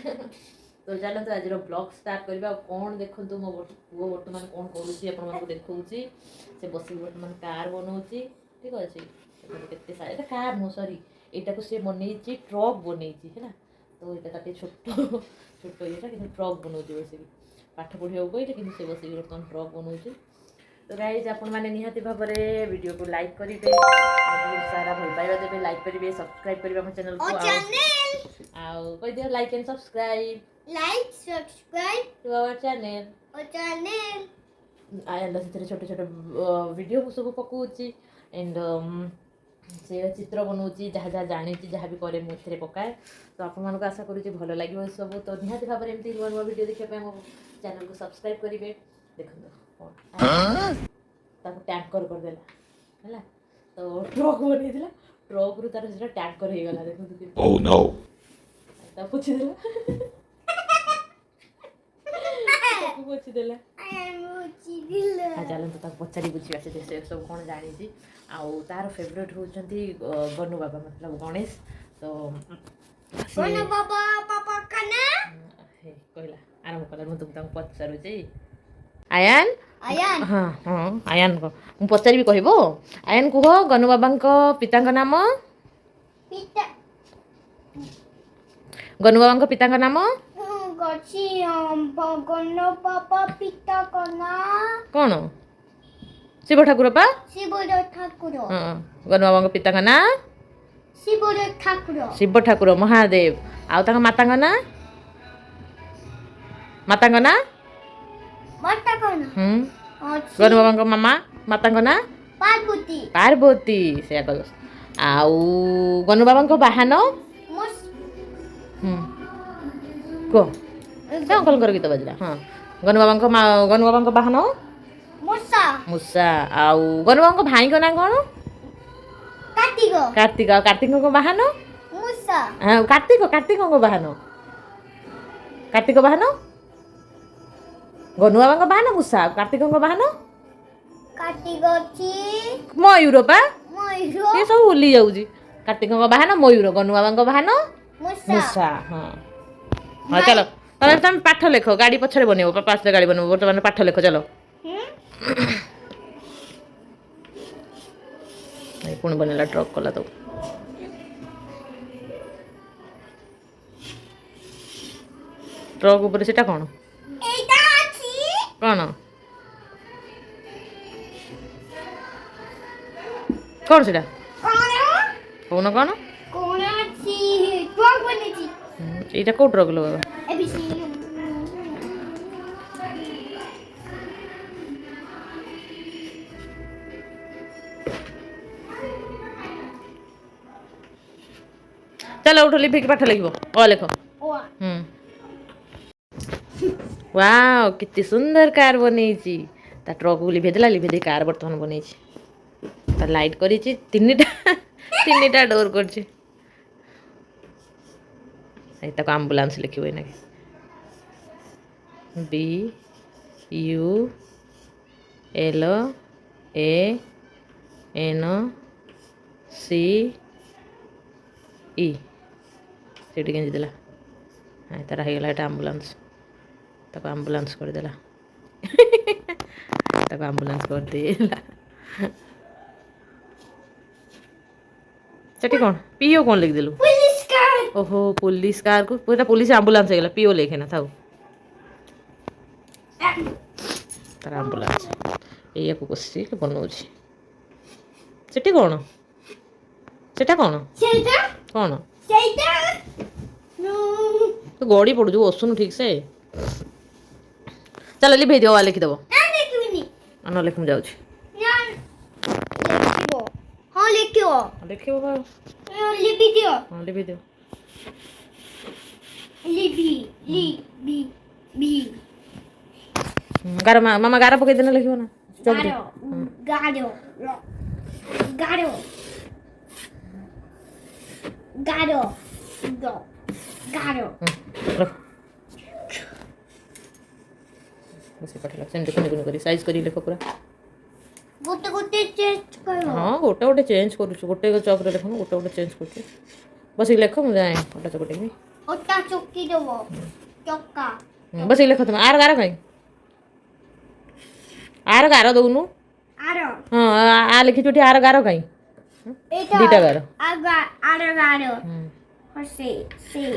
तो चलते आज ब्लॉग स्टार्ट करवा कौन देखो मो पुओ बर्तमान कौन करूँ देखी से बस बर्तमान कार बनाऊँगी ठीक अच्छे केते सारा कार नो सॉरी यहाँ को सी बन ट्रक बन है तो यहाँ छोट छोट ये ट्रक बनाऊँ बस पाठ पढ़ा कहले कि से बस बर्तमान ट्रक बनाऊँ तो गाइज आपण मैंने निहाती भाव में वीडियो को लाइक करेंगे बहुत सारा भल पाइबा देवे लाइक करेंगे सब्सक्राइब करेंगे हम चैनल को कह दियो like and subscribe to our channel आया से छोटे छोटे वीडियो सब पकाऊँगी एंड से चित्र बनाऊँगी जहाँ जहाँ जानी जहाँ भी करे मुझे पकाए तो आपको आशा करुँच भल लगे सब तो निहाती भाव में एमती नुआ नुआ वीडियो देखा मो चैनल को सब्सक्राइब करेंगे देखो टैंकर करदेला है तो ट्रक बनईला ट्रक रु तार से टैंकर हो गला देखो ओह नो पोछीदेला पोछीदेला चलते तक पचारि बुझा से सब कौन जानी आउ तार फेवरेट होती गनु बाबा मतलब गणेश तो गनु बाबा पापा कहला आरंभ कला मुझे पचारूँ आयान आयान हाँ हाँ आयान को मु पचारि कहबो आयान कह गनु बाबा पिता नाम गनु बाबा पिता नाम कौन शिव ठाकुर पा हाँ गनु बाबा पिता ना शिव ठाकुर महादेव आउ माता ना गनु बाबा मामा माता ना पार्वती पार्वती से कह आउ गनु बाबा बाहन कह अंकल कर गीत बजला हाँ गनु बाबा बाहन मूसा आउ गनु बाबा भाई ना कौन कार्तिक कार्तिक बाहन हाँ कार्तिक बाहन कार्तिक बाहन गनु बाबा बाहन मूसा कार्तिक बाहन मयूर पा ये सब भूली जाऊँ कार्तिक बाहन मयूर गनु बाबा बाहन मूसा हाँ हाँ चलो तुम पाठ लेख गाड़ी पछरे बनइबो पापा आसले गाड़ी बनइबो बर्तमान पाठ लेख चलो पुणी बनला ट्रक कला तो ट्रक ऊपर सेटा कौन कौन कौन सेटा कौन कौन এইটা কোট রাখলো বাবা चलो उठ लिखि पाठ लिखो ओ लिखो वाओ कितनी सुंदर कार बनी ता ट्रक को लिभे दे कार बर्तमान बनी ता लाइट करी तीन डोर कर तक आम्बुलांस लिखो ना BULANCE से गेंजी देला हाँ तार होगला ये आम्बुलांस तक आम्बुलांस करदेला तक आम्बुलांस करदेला सेठी कौन पीओ कौन लिखदेलु ओहो पुलिस कार को पूरा पुलिस आम्बुलांस हो गला पीओ लिखे ना था तार आम्बुलांस ये को कोसी के बनौछि सेठी कौन सेटा कौन कौन तो गड़ी पड़ू जो ओसुन ठीक से चल लिखे दियो लिखिदेव न लिख जाऊँ हाँ लिखो लिखियो लिखी दियो हाँ लिखि दियो गारो मामा गारो पकई देना लिखियो ना गारो गारो गारो गारो बस पठला सेंड कोन करी साइज करी लिखो पूरा गोटे गोटे चेंज करो हाँ गोटे गोटे चेंज करूछु गोटे चौक रे लिखो गोटे गोटे चेंज करूछु बस लिखो मुझे जाए गोटे चौक ওটা চক্কি দেবো চক্কা बस लेख तुम आर गार कहीं आर गार दौनु আরো हाँ आ लिखी चुटी आर गार कहीं এটা দুইটা গারো। আরো গারো হচ্ছে সেই